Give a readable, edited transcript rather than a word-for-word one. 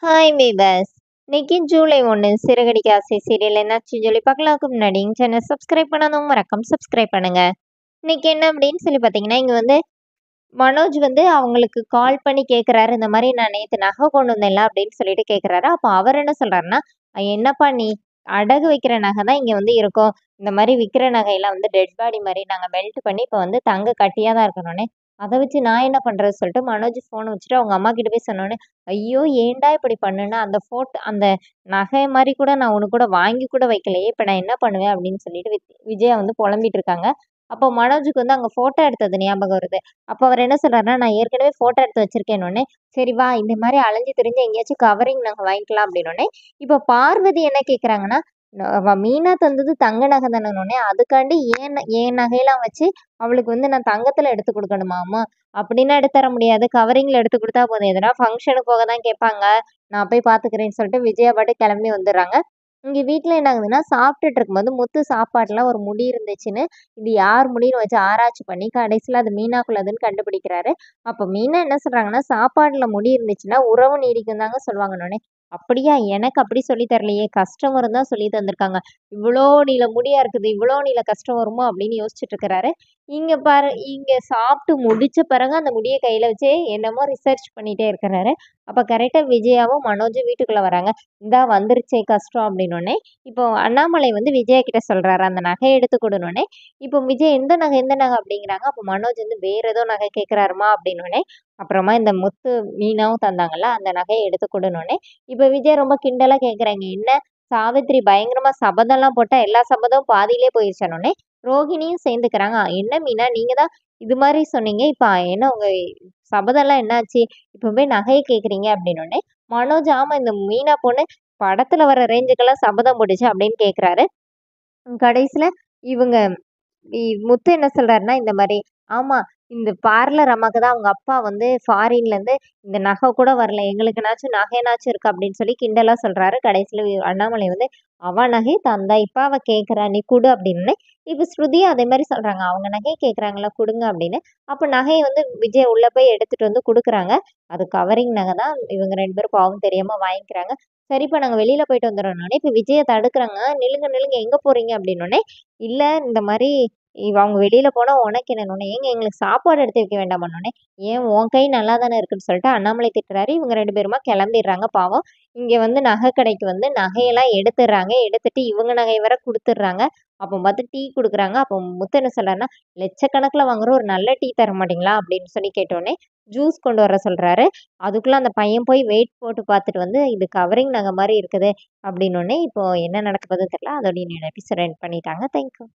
Hi viewers. இன்னைக்கு ஜூலை 1 சிறகடிக்க ஆசை serial என்னாச்சுன்னு சொல்லி பார்க்கலாம்க்கு முன்னாடி சேனல் சப்ஸ்கிரைப் பண்ணாதவங்க மறக்காம சப்ஸ்கிரைப் பண்ணுங்க. இன்னைக்கு என்ன அப்படின்னு சொல்லி பார்த்தீங்கன்னா, இங்க வந்து மனோஜ் வந்து அவங்களுக்கு கால் பண்ணி கேட்குறாரு. இந்த மாரி நான் நேத்து நகை கொண்டு வந்தேன்ல அப்படின்னு சொல்லிட்டு கேட்குறாரு. அப்போ அவர் என்ன சொல்றாருன்னா, என்னப்பா நீ அடகு வைக்கிற நகை தான் இங்க வந்து இருக்கும். இந்த மாரி விக்கிற நகையெல்லாம் வந்து டெட் பாடி மாரி நாங்க மெல்ட் பண்ணி இப்போ வந்து தங்க கட்டியா தான் இருக்கணும்னே. அத வச்சு நான் என்ன பண்றது சொல்லிட்டு மனோஜ் ஃபோன வச்சுட்டு அவங்க அம்மா கிட்ட போய் சொன்னோனே, ஐயோ! ஏன்டா இப்படி பண்ணுன? அந்த நகை மாரி கூட நான் உனக்கு கூட வாங்கி கூட வைக்கலையே! இப்ப நான் என்ன பண்ணுவேன்? அப்படின்னு சொல்லிட்டு விஜயா வந்து புலம்பிட்டு இருக்காங்க. அப்போ மனோஜுக்கு வந்து அங்க ஃபோட்டோ எடுத்தது ஞாபகம் வருது. அப்ப அவரு என்ன சொல்றாருன்னா, நான் ஏற்கனவே ஃபோட்டோ எடுத்து வச்சிருக்கேன்னோனே, சரி வா இந்த மாரி அலைஞ்சு திரிஞ்சு எங்கேயாச்சும் கவரிங் நகை வாங்கிக்கலாம் அப்படின்னோனே, இப்ப பார்வதி என்ன கேட்குறாங்கன்னா, அவ மீனா தந்தது தங்க நகை தானேன்னோனே, அதுக்காண்டி என் நகையெல்லாம் வச்சு அவளுக்கு வந்து நான் தங்கத்துல எடுத்து குடுக்கணுமாமா? அப்படின்னா எடுத்து தர முடியாது. கவரிங்ல எடுத்து குடுத்தா போதும். எதனா ஃபங்ஷனுக்கு போக தான் கேட்பாங்க. நான் போய் பார்த்துக்கிறேன்னு சொல்லிட்டு விஜயா பாட்டுக்கு கிளம்பி வந்துர்றாங்க. இங்க வீட்ல என்ன ஆகுதுன்னா, சாப்பிட்டுட்டு இருக்கும்போது முத்து சாப்பாட்டுல ஒரு முடி இருந்துச்சுன்னு, இது யார் முடின்னு வச்சு ஆராய்ச்சி பண்ணி கடைசியில அது மீனாக்குள்ளதுன்னு கண்டுபிடிக்கிறாரு. அப்ப மீனா என்ன சொல்றாங்கன்னா, சாப்பாடுல முடி இருந்துச்சுன்னா உறவு நீடிக்கும் தாங்க சொல்லுவாங்கன்னோனே, அப்படியா? எனக்கு அப்படி சொல்லி தரலையே! கஷ்டம் வரும் தான் சொல்லி தந்திருக்காங்க. இவ்ளோ நீள முடியா இருக்குது. இவ்ளோ நீள கஷ்டம் வருமோ! அப்படின்னு யோசிச்சுட்டு இருக்கிறாரு. இங்க பாரு இங்க சாப்பிட்டு முடிச்ச பிறகு அந்த முடிய கையில வச்சு என்னமோ ரிசர்ச் பண்ணிட்டே இருக்கிறாரு. அப்ப கரெக்ட்டா விஜயாவும், மனோஜும் வீட்டுக்குள்ள வராங்க. இந்தா வந்துருச்சே கஷ்டம் அப்படின்னோனே, இப்போ அண்ணாமலை வந்து விஜயா கிட்ட சொல்றாரு. அந்த நகைய எடுத்து குடுன்னோனே, இப்போ விஜய் எந்த நகை எந்த நகை அப்படிங்கிறாங்க. அப்போ மனோஜ் வந்து வேற ஏதோ நகை கேட்கிறாருமா அப்படின்னோனே, அப்புறமா இந்த முத்து மீனாவும் தந்தாங்கல்ல, அந்த நகைய எடுத்து குடுன்னோனே, இப்ப விஜய் ரொம்ப கிண்டலா கேட்குறாங்க. என்ன சாவித்திரி பயங்கரமா சபதம்லாம் போட்டா, எல்லா சபதமும் பாதியிலே போயிருச்சான்னோனே, ரோஹிணியும் சேர்ந்துக்கிறாங்க. என்ன மீனா நீங்க தான் இது மாரி சொன்னீங்க. இப்ப என்ன உங்க சபதம்லாம் என்னாச்சு? இப்ப போய் நகைய கேட்குறீங்க அப்படின்னோனே, மனோஜ் ஆமா இந்த மீனா பொண்ணு படத்துல வர ரேஞ்சுக்கெல்லாம் சபதம் போட்டுச்சு அப்படின்னு கேட்குறாரு. கடைசியில இவங்க முத்து என்ன சொல்றாருன்னா, இந்த மாரி, ஆமா இந்த பார்லர் அம்மாக்கு தான் அவங்க அப்பா வந்து ஃபாரின்லேருந்து இந்த நகை கூட வரல. எங்களுக்குனாச்சும் நகைனாச்சும் இருக்கா அப்படின்னு சொல்லி கிண்டலா சொல்றாரு. கடைசியில அண்ணாமலை வந்து, அவ நகைய தந்தா, இப்ப அவ கேட்கிறா, நீ குடு அப்படின்னு. இப்ப ஸ்ருதியும் அதே மாரி சொல்றாங்க. அவங்க நகைய கேட்குறாங்கல்ல குடுங்க அப்படின்னு. அப்ப நகைய வந்து விஜய் உள்ள போய் எடுத்துட்டு வந்து குடுக்குறாங்க. அது கவரிங் நகை தான். இவங்க 2 பேரும் பாவம் தெரியாம வாங்கிக்கிறாங்க. சரிப்பா நாங்க வெளியில போயிட்டு வந்துர்றோன்னோனே, இப்ப விஜய தடுக்குறாங்க. நில்லுங்க, நில்லுங்க எங்க போறீங்க அப்படின்னோனே, இல்ல இந்த மாரி அவங்க வெளியில போனா உனக்கு என்னன்னோனே, ஏங்க எங்களுக்கு சாப்பாடு எடுத்து வைக்க வேண்டாமான்னோனே, ஏன் உன் கை நல்லா தானே இருக்குன்னு சொல்லிட்டு அண்ணாமலை திட்டுறாரு. இவங்க 2 பேருமா கிளம்பிர்றாங்க பாவம். இங்க வந்து நகை கடைக்கு வந்து நகையெல்லாம் எடுத்துர்றாங்க. எடுத்துட்டு இவங்க நகைய வேற குடுத்துர்றாங்க. அப்போ பார்த்து டீ குடுக்குறாங்க. அப்போ முத்து என்ன சொல்றாருன்னா, "லட்சக்கணக்குல வாங்குறோம் ஒரு நல்ல டீ தர மாட்டீங்களா?" அப்படின்னு சொல்லி கேட்டோனே, ஜூஸ் கொண்டு வர சொல்றாரு. அதுக்குள்ள அந்த பையன் போய் வெயிட் போட்டு பார்த்துட்டு வந்து, "இது கவரிங் நகை மாரி இருக்குது" அப்படின்னோனே, இப்போ என்ன நடக்க போகுதுன்னு தெரியல. அதோட இன்னொரு எபிசோட் எண்ட் பண்ணிட்டாங்க. Thank you.